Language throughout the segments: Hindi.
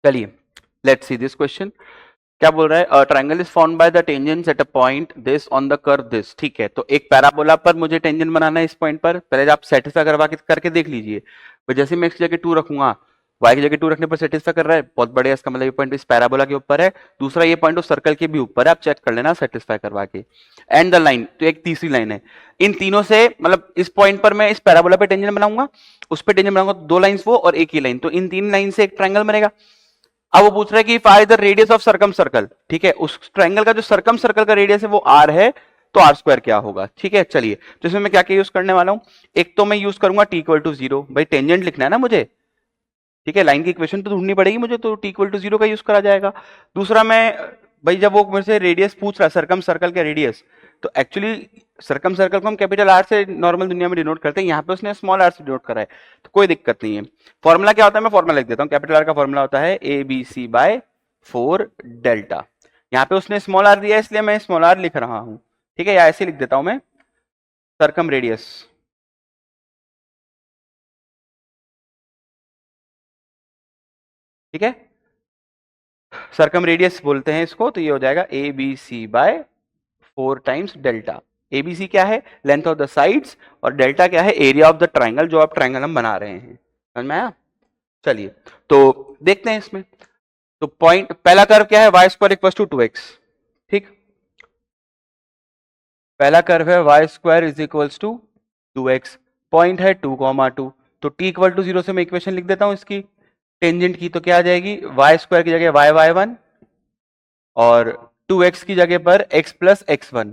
चलिए लेट्स सी दिस क्वेश्चन। क्या बोल रहा है, triangle is found by the tangents at a point this on the curve this. ठीक है, तो एक पैराबोला पर मुझे टेंजेंट बनाना है इस पॉइंट पर। पहले आप सेटिस्फाई करवा के करके देख लीजिए। तो जैसे मैं इसकी जगह 2 रखूंगा, y की जगह 2 रखने पर सेटिस्फाई कर रहा है, बहुत बढ़िया। इसका मतलब ये पॉइंट इस पैराबोला के ऊपर है। दूसरा ये पॉइंट उस सर्कल के भी ऊपर है, आप चेक कर लेना सेटिस्फाई करवा के। एंड द लाइन, तो एक तीसरी लाइन है। इन तीनों से मतलब इस पॉइंट पर मैं इस पैराबोला पे टेंजेंट बनाऊंगा, उस पर टेंजेंट बनाऊंगा, 2 लाइंस वो और एक ही लाइन, तो इन 3 लाइन से एक ट्रायंगल बनेगा। अब वो पूछ रहा है कि find the radius of circum circle. ठीक है, उस ट्रायंगल का जो सर्कम सर्कल का रेडियस है वो आर है, तो आर स्क्वायर क्या होगा। ठीक है, चलिए तो इसमें मैं क्या क्या यूज करने वाला हूं। एक तो मैं यूज करूंगा टी इक्वल टू 0, भाई टेंजेंट लिखना है ना मुझे। ठीक है, लाइन की इक्वेशन तो ढूंढनी पड़ेगी मुझे, तो टी इक्वल टू 0 का यूज करा जाएगा। दूसरा मैं, भाई जब वो मेरे से रेडियस पूछ रहा है, सर्कम सर्कल का रेडियस, तो एक्चुअली सर्कम सर्कल को हम कैपिटल आर से नॉर्मल दुनिया में डिनोट करते हैं, यहाँ पे उसने स्मॉल आर से डिनोट करा है, तो कोई दिक्कत नहीं है। फॉर्मूला क्या होता है, मैं फॉर्मूला लिख देता हूँ। कैपिटल आर का फॉर्मूला होता है A B C by 4 delta. यहाँ पे उसने स्मॉल आर दिया है, इसलिए मैं स्मॉल आर लिख रहा हूँ। ठीक है, या ऐसे लिख देता हूं मैं, सर्कम रेडियस। ठीक है, सर्कम रेडियस बोलते हैं इसको, तो ये हो जाएगा A B C by 4 times delta. ABC क्या है, लेंथ ऑफ द साइड्स, और डेल्टा क्या है, एरिया ऑफ द ट्राइंगल, जो आप ट्राइंगल हम बना रहे हैं। समझ में आया। चलिए तो देखते हैं इसमें। तो पॉइंट पहला कर्व क्या है, y square equal to 2x। ठीक, पहला कर्व है y square is equal to 2x। Point है 2,2। तो t इक्वल टू 0 से मैं इक्वेशन लिख देता हूं इसकी टेंजेंट की। तो क्या आ जाएगी, वाई स्क्वायर की जगह y1 और 2x की जगह पर x प्लस x1,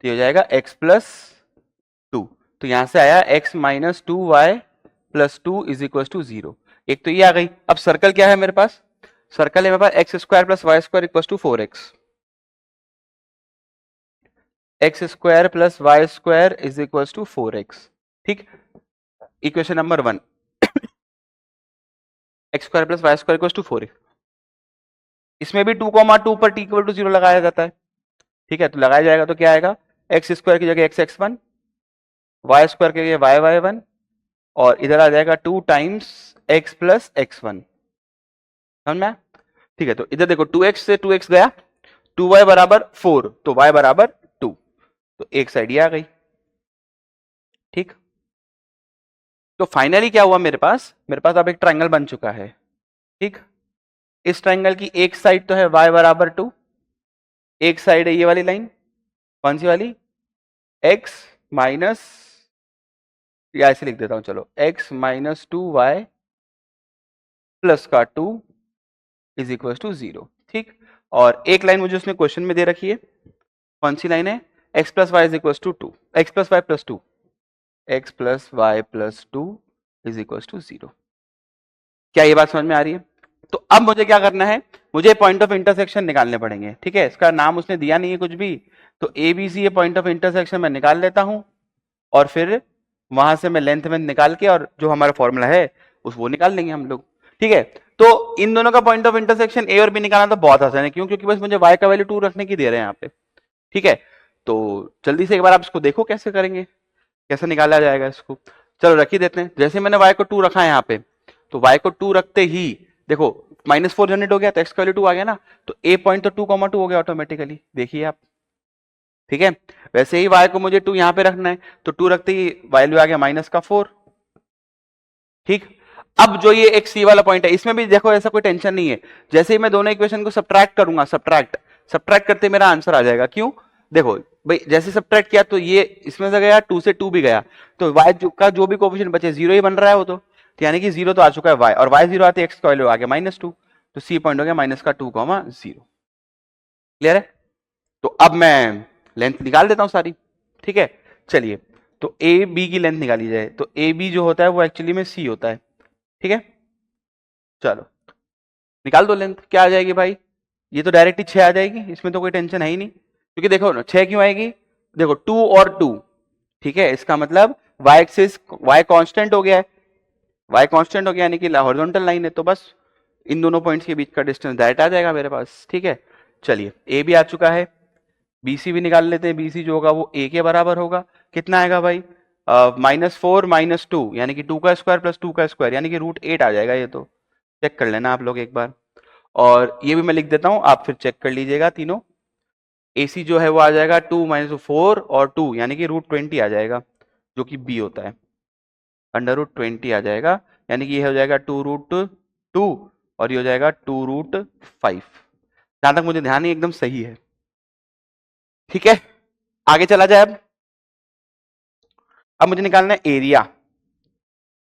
तो ये हो जाएगा x प्लस 2। तो यहां से आया x minus 2y plus 2 is equal to 0। एक तो ये आ गई। अब सर्कल क्या है मेरे पास, सर्कल है मेरे पास x square plus y square equal to 4x। X square plus y square is equal to 4x। ठीक, equation number 1, x square plus y square equal to 4x। इसमें भी 2,2 पर t इक्वल टू 0 लगाया जाता है। ठीक है, तो लगाया जाएगा तो क्या आएगा, एक्स स्क्वायर की जगह x1, वाई स्क्वायर की जगह y1, और इधर आ जाएगा 2 टाइम्स x प्लस x1। समझ में। ठीक है, तो इधर देखो 2x से 2x गया, 2y बराबर 4, तो y बराबर 2, तो एक साइड ये आ गई। ठीक, तो फाइनली क्या हुआ, मेरे पास अब एक ट्रायंगल बन चुका है। ठीक, इस ट्रायंगल की एक साइड तो है y बराबर 2, एक साइड है ये वाली लाइन, कौन सी वाली, x माइनस, या ऐसे लिख देता हूं चलो, x माइनस 2y प्लस का 2 इज इक्वल टू 0। ठीक, और एक लाइन मुझे उसने क्वेश्चन में दे रखी है, कौन सी लाइन है, x plus y is equal to 2, x plus y plus 2, x plus y plus 2 is equal to 0। क्या ये बात समझ में आ रही है। तो अब मुझे क्या करना है, मुझे पॉइंट ऑफ इंटरसेक्शन निकालने पड़ेंगे। ठीक है, इसका नाम उसने दिया नहीं है कुछ भी, तो ए बी सी ये पॉइंट ऑफ इंटरसेक्शन मैं निकाल लेता हूं, और फिर वहां से मैं लेंथ में निकाल के, और जो हमारा फॉर्मूला है उस वो निकाल लेंगे हम लोग। ठीक है, तो इन दोनों का पॉइंट ऑफ इंटरसेक्शन ए और बी निकालना तो बहुत आसान है, क्यों, क्योंकि बस मुझे y का वैल्यू 2 रखने की दे रहे हैं यहाँ पे। ठीक है, तो जल्दी से एक बार आप इसको देखो कैसे करेंगे, कैसे निकाला जाएगा इसको। चलो रख ही देते हैं। जैसे मैंने y को 2 रखा है यहाँ पे, तो y को 2 रखते ही देखो -4 जनरेट हो गया, तो x का वैल्यू 2 आ गया ना, तो a पॉइंट तो 2,2 हो गया ऑटोमेटिकली, देखिए आप। ठीक है, वैसे ही y को मुझे 2 यहां पे रखना है, तो 2 रखते ही वैल्यू आ गया -4। ठीक, अब जो ये एक सी वाला पॉइंट है, इसमें भी देखो ऐसा कोई टेंशन नहीं है। जैसे ही मैं दोनों इक्वेशन को सब्ट्रैक्ट करूंगा, सब्ट्रैक्ट करते मेरा आंसर आ जाएगा। क्यों, देखो भाई जैसे सब्ट्रैक्ट किया तो ये इसमें से गया, 2 से 2 भी गया, तो y का जो भी कोफिशिएंट बचे 0 ही बन रहा है वो तो यानी कि 0 तो आ चुका है y, और y 0 आते x का वैल्यू आ गया -2, तो सी पॉइंट हो गया -2,0। क्लियर है। तो अब मैं लेंथ निकाल देता हूं सारी। ठीक है, चलिए तो ए बी की लेंथ निकाली जाए, तो ए बी जो होता है वो एक्चुअली में सी होता है। ठीक है, चलो निकाल दो लेंथ, क्या आ जाएगी भाई, ये तो डायरेक्टली 6 आ जाएगी, इसमें तो कोई टेंशन है ही नहीं, क्योंकि देखो ना 6 क्यों आएगी, देखो 2 और 2। ठीक है, इसका मतलब y एक्सिस y कांस्टेंट हो गया है, y कांस्टेंट हो गया यानी कि हॉरिजॉन्टल लाइन है, तो बस इन दोनों पॉइंट्स के बीच का डिस्टेंस डायरेक्ट आ जाएगा मेरे पास। ठीक है, चलिए ए भी आ चुका है, बीसी भी निकाल लेते हैं। बीसी जो होगा वो ए के बराबर होगा, कितना आएगा भाई, -4 -2 यानी कि 2 का स्क्वायर प्लस 2 का स्क्वायर यानी कि √8 आ जाएगा। ये तो चेक कर लेना आप लोग एक बार। और ये भी मैं लिख देता हूं, आप फिर चेक कर लीजिएगा तीनों। AC जो है वो आ जाएगा 2 - 4 और 2 यानी कि √20 आ जाएगा, जो कि B होता है। √20 आ जाएगा, यानी कि ये हो जाएगा 2√2 और ये हो जाएगा 2√5। जहां तक मुझे ध्यान नहीं, एकदम सही है। ठीक है, आगे चला जाए। अब मुझे निकालना है एरिया।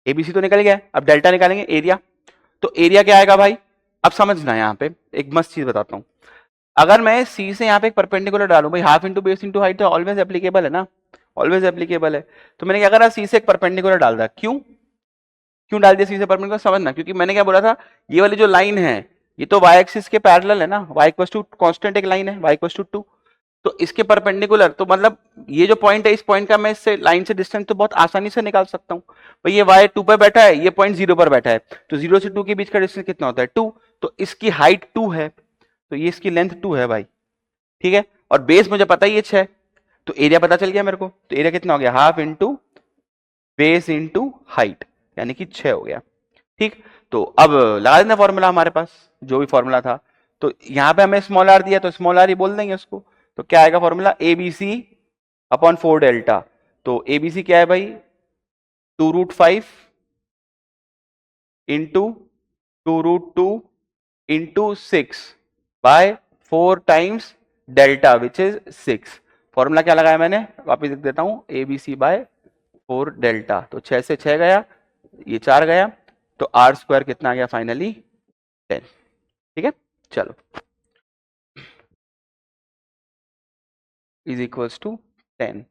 ABC तो निकल गया, अब डेल्टा निकालेंगे, एरिया। तो एरिया क्या आएगा भाई, अब समझना, यहाँ पे एक मस्त चीज बताता हूँ। अगर मैं सी से यहाँ पे एक परपेंडिकुलर डालूं भाई, half into base into height तो ऑलवेज एप्लीकेबल है ना, ऑलवेज एप्लीकेबल है। तो मैंने क्या करा, सी से एक परपेंडिकुलर डाल दिया। क्यों क्यों डाल दिया सी से परपेंडिकुलर, समझना। क्योंकि मैंने क्या बोला था, ये वाली जो लाइन है ये तो y एक्सिस के पैरेलल है ना, y इक्वल टू कांस्टेंट एक लाइन है, y इक्वल टू 2, तो इसके परपेंडिकुलर, तो मतलब ये जो पॉइंट है, इस पॉइंट का मैं इससे लाइन से डिस्टेंस तो बहुत आसानी से निकाल सकता हूँ भाई। ये y 2 पर बैठा है, ये पॉइंट 0 पर बैठा है, तो 0 से 2 के बीच का डिस्टेंस कितना होता है, 2। तो इसकी हाइट 2 है, तो ये इसकी लेंथ 2 है भाई। ठीक है, और बेस मुझे पता ही है 6, तो एरिया पता चल गया मेरे को। तो एरिया कितना हो गया, half into base into height, यानी कि 6 हो गया। ठीक, तो अब लगा देना फॉर्मूला हमारे पास, जो भी फॉर्मूला था। तो यहां पे हमें स्मॉल आर दिया, तो स्मॉल आर ही बोल देंगे उसको। तो क्या आएगा फॉर्मूला, ABC अपॉन 4 डेल्टा। तो ABC क्या है भाई, 2√5 into 2√2 into 6 by 4 times delta which is 6। Formula क्या लगाया मैंने, वापिस लिख देता हूं, ABC बाय 4 डेल्टा। तो 6 से 6 गया, ये 4 गया, तो आर स्क्वायर कितना आ गया फाइनली, 10। ठीक है, चलो, इज इक्वल्स टू 10।